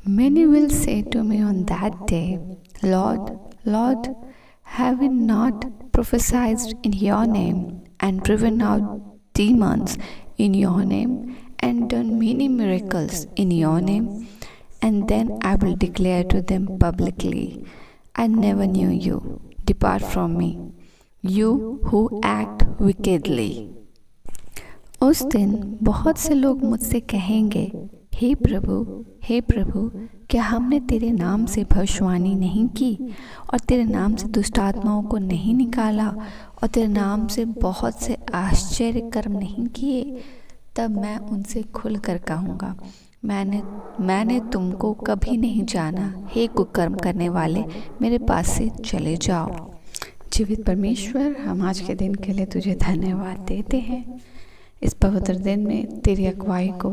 Many will say to me on that day, Lord, Lord, have we not prophesied in your name, and driven out demons in your name, and done many miracles in your name? And then I will declare to them publicly, I never knew you. Depart from me, you who act wickedly. उस दिन बहुत से लोग मुझसे कहेंगे, हे प्रभु, क्या हमने तेरे नाम से भविष्यवाणी नहीं की, और तेरे नाम से दुष्ट आत्माओं को नहीं निकाला, और तेरे नाम से बहुत से आश्चर्य कर्म नहीं किए? तब मैं उनसे खुलकर कहूँगा, मैंने तुमको कभी नहीं जाना। हे कुकर्म करने वाले, मेरे पास से चले जाओ। जीवित परमेश्वर, हम आज के दिन के लिए तुझे धन्यवाद देते हैं। इस पवित्र दिन में तेरी अगुवाई को,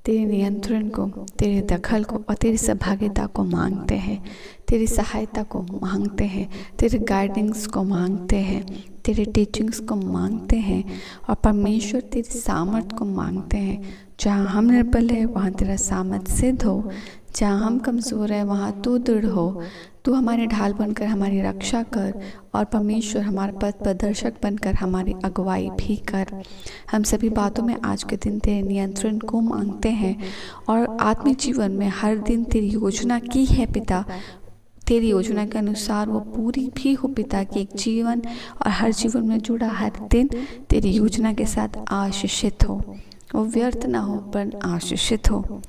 तेरे नियंत्रण को, तेरे दखल को और तेरी सहभागिता को मांगते हैं, तेरी सहायता को मांगते हैं, तेरे गाइडेंस को मांगते हैं, तेरे टीचिंग्स को मांगते हैं, और परमेश्वर तेरी सामर्थ को मांगते हैं। जहाँ हम निर्बल है वहाँ तेरा सामर्थ सिद्ध हो, जहाँ हम कमज़ोर है वहाँ तू दृढ़ हो। तू हमारे ढाल बनकर हमारी रक्षा कर, और परमेश्वर हमारे पथ प्रदर्शक बनकर हमारी अगुवाई भी कर। हम सभी बातों में आज के दिन तेरे नियंत्रण को मांगते हैं, और आत्मिक जीवन में हर दिन तेरी योजना की है पिता, तेरी योजना के अनुसार वो पूरी भी हो पिता, कि एक जीवन और हर जीवन में जुड़ा हर दिन तेरी योजना के साथ आशीषित हो, वो व्यर्थ ना हो पर आशीषित हो।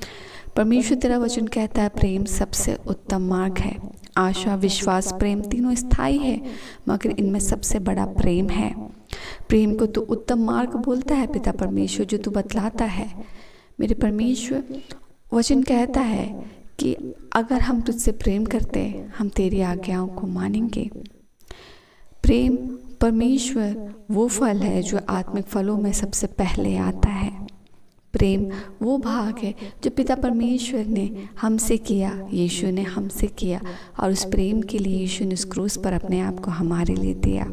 परमेश्वर तेरा वचन कहता है, प्रेम सबसे उत्तम मार्ग है। आशा, विश्वास, प्रेम तीनों स्थायी है, मगर इनमें सबसे बड़ा प्रेम है। प्रेम को तू उत्तम मार्ग बोलता है पिता परमेश्वर, जो तू बतलाता है। मेरे परमेश्वर, वचन कहता है कि अगर हम तुझसे प्रेम करते, हम तेरी आज्ञाओं को मानेंगे। प्रेम परमेश्वर वो फल है जो आत्मिक फलों में सबसे पहले आता है। प्रेम वो भाग है जो पिता परमेश्वर ने हमसे किया, यीशु ने हमसे किया, और उस प्रेम के लिए यीशु ने उस क्रूस पर अपने आप को हमारे लिए दिया।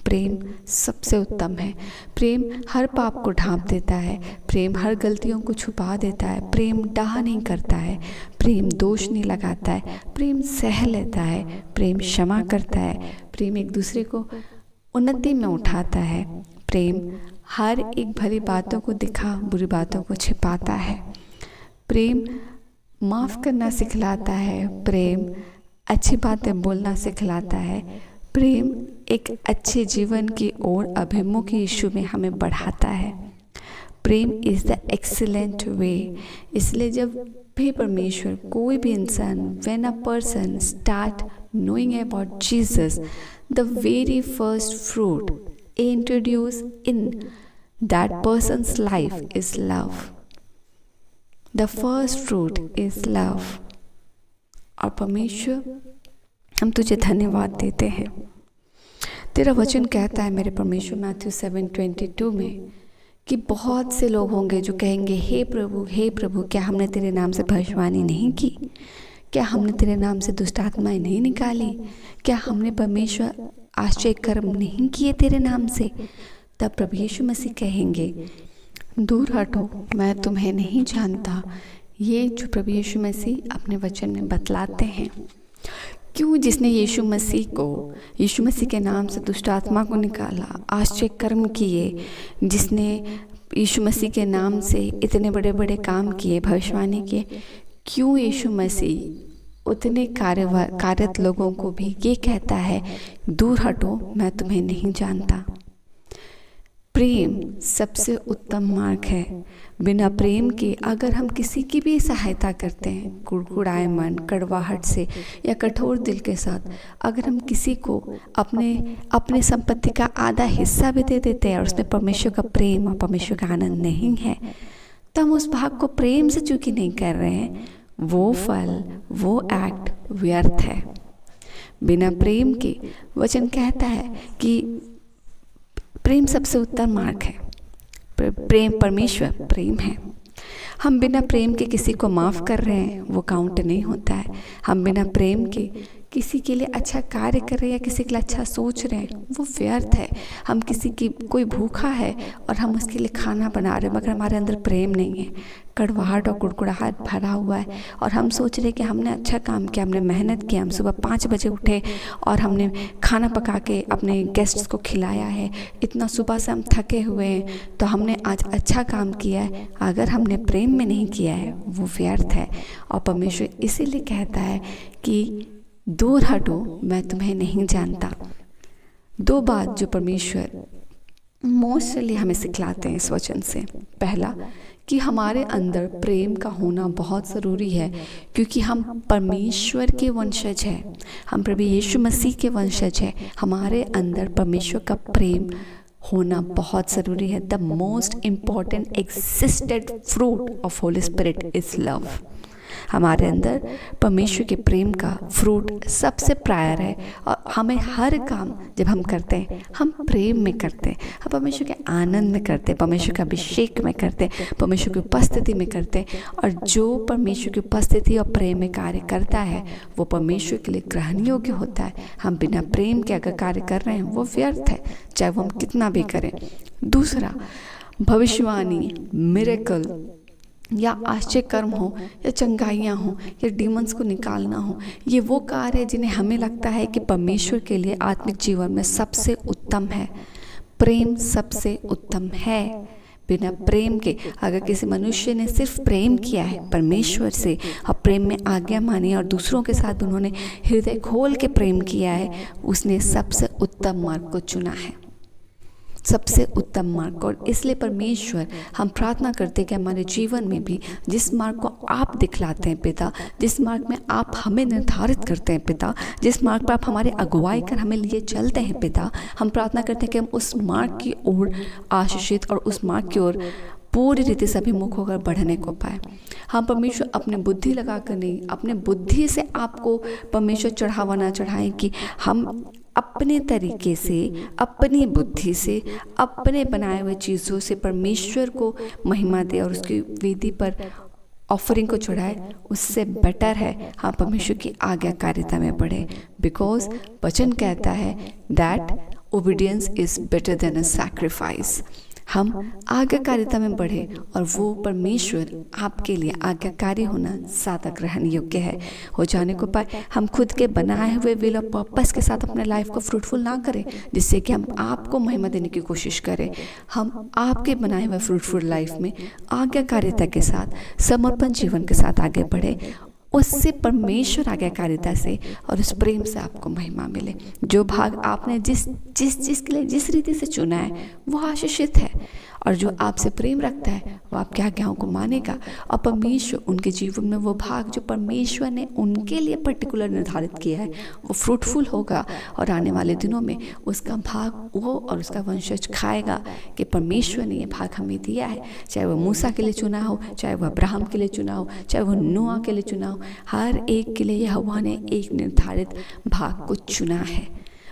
प्रेम सबसे उत्तम है। प्रेम हर पाप को ढांप देता है, प्रेम हर गलतियों को छुपा देता है, प्रेम डाह नहीं करता है, प्रेम दोष नहीं लगाता है, प्रेम सह लेता है, प्रेम क्षमा करता है, प्रेम एक दूसरे को उन्नति में उठाता है, प्रेम हर एक भली बातों को दिखा, बुरी बातों को छिपाता है, प्रेम माफ़ करना सिखलाता है, प्रेम अच्छी बातें बोलना सिखलाता है, प्रेम एक अच्छे जीवन की ओर अभिमुख यीशु में हमें बढ़ाता है। प्रेम इज़ द एक्सीलेंट वे। इसलिए जब भी परमेश्वर, कोई भी इंसान, when a person start knowing about Jesus, the very first fruit introduced in that person's life is love. The first fruit is love. और परमेश्वर, हम तुझे धन्यवाद देते हैं। तेरा वचन कहता है मेरे परमेश्वर मैथ्यू 7:22 में कि बहुत से लोग होंगे जो कहेंगे, हे प्रभु, क्या हमने तेरे नाम से भविष्यवाणी नहीं की? क्या हमने तेरे नाम से दुष्ट आत्माएं नहीं निकाली? क्या हमने परमेश्वर आश्चर्य कर्म नहीं किए तेरे नाम से? तब प्रभु यीशु मसीह कहेंगे, दूर हटो, मैं तुम्हें नहीं जानता। ये जो प्रभु यीशु मसीह अपने वचन में बतलाते हैं। क्यों? जिसने यीशु मसीह के नाम से दुष्ट आत्मा को निकाला, आश्चर्य कर्म किए, जिसने यीशु मसीह के नाम से इतने बड़े बड़े काम किए, भविष्यवाणी किए, क्यों यीशु मसीह उतने कार्यरत लोगों को भी ये कहता है, दूर हटो, मैं तुम्हें नहीं जानता? प्रेम सबसे उत्तम मार्ग है। बिना प्रेम के अगर हम किसी की भी सहायता करते हैं, कुड़कुड़ाए मन, कड़वाहट से या कठोर दिल के साथ, अगर हम किसी को अपने संपत्ति का आधा हिस्सा भी दे देते हैं और उसमें परमेश्वर का प्रेम और परमेश्वर का आनंद नहीं है, तो हम उस भाग को प्रेम से चूंकि नहीं कर रहे हैं, वो फल, वो एक्ट व्यर्थ है। बिना प्रेम के, वचन कहता है कि प्रेम सबसे उत्तम मार्ग है। प्रेम, परमेश्वर प्रेम है। हम बिना प्रेम के किसी को माफ़ कर रहे हैं, वो काउंट नहीं होता है। हम बिना प्रेम के किसी के लिए अच्छा कार्य कर रहे हैं या किसी के लिए अच्छा सोच रहे हैं, वो व्यर्थ है। हम किसी की कोई भूखा है और हम उसके लिए खाना बना रहे हैं, मगर हमारे अंदर प्रेम नहीं है, कड़वाहट और कुड़कुड़ाहट भरा हुआ है, और हम सोच रहे कि हमने अच्छा काम किया, हमने मेहनत की, हम सुबह 5 बजे उठे और हमने खाना पका के अपने गेस्ट्स को खिलाया है, इतना सुबह से हम थके हुए हैं तो हमने आज अच्छा काम किया है। अगर हमने प्रेम में नहीं किया है, वो व्यर्थ है। और परमेश्वर इसीलिए कहता है कि दूर हटो, मैं तुम्हें नहीं जानता। 2 बात जो परमेश्वर मोस्टली हमें सिखलाते हैं इस वचन से। पहला, कि हमारे अंदर प्रेम का होना बहुत ज़रूरी है, क्योंकि हम परमेश्वर के वंशज हैं, हम प्रभु यीशु मसीह के वंशज हैं। हमारे अंदर परमेश्वर का प्रेम होना बहुत ज़रूरी है। The most important existed fruit of Holi spirit is love. हमारे अंदर परमेश्वर के प्रेम का फ्रूट सबसे प्रायर है, और हमें हर काम जब हम करते हैं, हम प्रेम में करते हैं, हम परमेश्वर के आनंद में करते हैं, परमेश्वर के अभिषेक में करते हैं, परमेश्वर की उपस्थिति में करते हैं। और जो परमेश्वर की उपस्थिति और प्रेम में कार्य करता है, वो परमेश्वर के लिए ग्रहण योग्य होता है। हम बिना प्रेम के अगर कार्य कर रहे हैं, वो व्यर्थ है, चाहे वो हम कितना भी करें। दूसरा, भविष्यवाणी, मिरेकल या आश्चर्य कर्म हो, या चंगाइयाँ हो, या डीमंस को निकालना हो, ये वो कार्य है जिन्हें हमें लगता है कि परमेश्वर के लिए आत्मिक जीवन में सबसे उत्तम है। प्रेम सबसे उत्तम है। बिना प्रेम के अगर किसी मनुष्य ने सिर्फ प्रेम किया है परमेश्वर से, और प्रेम में आज्ञा मानी, और दूसरों के साथ उन्होंने हृदय खोल के प्रेम किया है, उसने सबसे उत्तम मार्ग को चुना है, सबसे उत्तम मार्ग। और इसलिए परमेश्वर, हम प्रार्थना करते हैं कि हमारे जीवन में भी जिस मार्ग को आप दिखलाते हैं पिता, जिस मार्ग में आप हमें निर्धारित करते हैं पिता, जिस मार्ग पर आप हमारे अगुवाई कर हमें लिए चलते हैं पिता, हम प्रार्थना करते हैं कि हम उस मार्ग की ओर आशीषित और उस मार्ग की ओर पूरी रीति से अभिमुख होकर बढ़ने को पाए। हम परमेश्वर अपने बुद्धि लगा कर नहीं, अपने बुद्धि से आपको परमेश्वर चढ़ावा ना चढ़ाएं कि हम अपने तरीके से, अपनी बुद्धि से, अपने बनाए हुए चीज़ों से परमेश्वर को महिमा दे और उसकी वेदी पर ऑफरिंग को चढ़ाए। उससे बेटर है हम परमेश्वर की आज्ञाकारिता में बढ़े, बिकॉज वचन कहता है that obedience is better than a sacrifice. हम आज्ञाकारिता में बढ़े, और वो परमेश्वर आपके लिए आज्ञाकारी होना ज़्यादा ग्रहण योग्य है। हो जाने को पाए हम खुद के बनाए हुए विल और पर्पस के साथ अपने लाइफ को फ्रूटफुल ना करें, जिससे कि हम आपको महिमा देने की कोशिश करें। हम आपके बनाए हुए फ्रूटफुल लाइफ में आज्ञाकारिता के साथ, समर्पण जीवन के साथ आगे बढ़े। उससे परमेश्वर आज्ञाकारिता से और उस प्रेम से आपको महिमा मिले। जो भाग आपने जिस के लिए जिस रीति से चुना है, वो आशीषित है, और जो आपसे प्रेम रखता है वो आपके आज्ञाओं को मानेगा, और परमेश्वर उनके जीवन में वो भाग जो परमेश्वर ने उनके लिए पर्टिकुलर निर्धारित किया है, वो फ्रूटफुल होगा। और आने वाले दिनों में उसका भाग वो और उसका वंशज खाएगा कि परमेश्वर ने ये भाग हमें दिया है। चाहे वो मूसा के लिए चुना हो, चाहे वो अब्राहम के लिए चुना हो, चाहे वो नोआ के लिए चुना हो, हर एक के लिए यहोवा ने एक निर्धारित भाग को चुना है।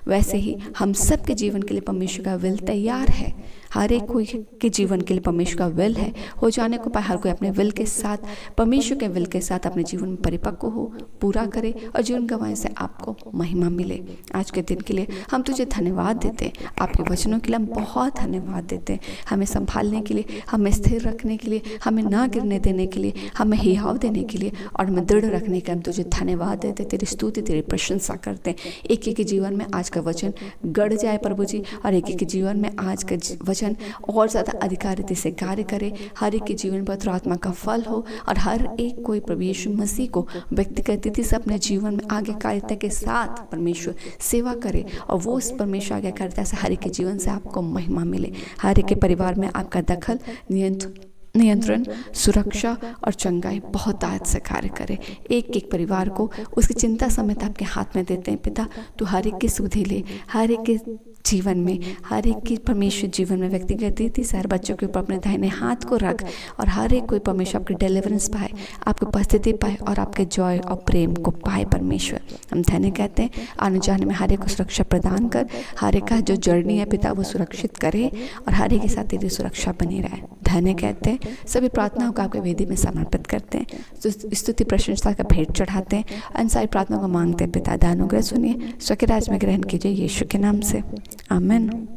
वैसे ही हम सब के जीवन के लिए परमेश्वर का विल तैयार है। हर एक कोई के जीवन के लिए परमेश्वर का विल है। हो जाने को पाए हर कोई अपने विल के साथ, परमेश्वर के विल के साथ अपने जीवन में परिपक्व हो, पूरा करे, और जीवन गंवाने से आपको महिमा मिले। आज के दिन के लिए हम तुझे धन्यवाद देते हैं, आपके वचनों के लिए हम बहुत धन्यवाद देते हैं। हमें संभालने के लिए, हमें स्थिर रखने के लिए, हमें ना गिरने देने के लिए, हमें हियाव देने के लिए, और हमें दृढ़ रखने के लिए हम तुझे धन्यवाद देते, तेरी स्तुति, तेरी प्रशंसा करते हैं। एक एक के जीवन में आज का वचन गढ़ जाए प्रभु जी, और एक एक के जीवन में आज का वचन और ज़्यादा अधिकारिता से कार्य करे। हर एक के जीवन पर आत्मा का फल हो, और हर एक कोई प्रभु यीशु मसीह को व्यक्तिगत रीति से अपने जीवन में आज्ञाकारिता के साथ परमेश्वर सेवा करे, और वो उस परमेश्वर आज्ञाकारिता से हर एक के जीवन से आपको महिमा मिले। हर एक के परिवार में आपका दखल, नियंत्रण, सुरक्षा और चंगाई बहुत आयत से कार्य करे। एक एक परिवार को उसकी चिंता समेत आपके हाथ में देते हैं पिता। तो हर एक की सुधि ले, हर एक के जीवन में, हर एक की परमेश्वर जीवन में व्यक्तिगत रीति से हर बच्चों के ऊपर अपने दाहिने हाथ को रख, और हर एक कोई परमेश्वर आपकी डिलीवरेंस पाए, आपकी उपस्थिति पाए, और आपके जॉय और प्रेम को पाए। परमेश्वर हम धन्य कहते हैं, आने जाने में हर एक को सुरक्षा प्रदान कर, हर एक का जो जर्नी है पिता वो सुरक्षित करे, और हर एक के साथ तेरी सुरक्षा बनी रहे। धन्य कहते हैं सभी प्रार्थनाओं को आपके वेदी में समर्पित करते हैं, तो स्तुति प्रशंसा का भेंट चढ़ाते हैं, अन सारी प्रार्थनाओं को मांगते हैं। पिता, दानुग्रह सुनिए, स्वके राज में ग्रहण कीजिए, यीशु के नाम से, आमीन।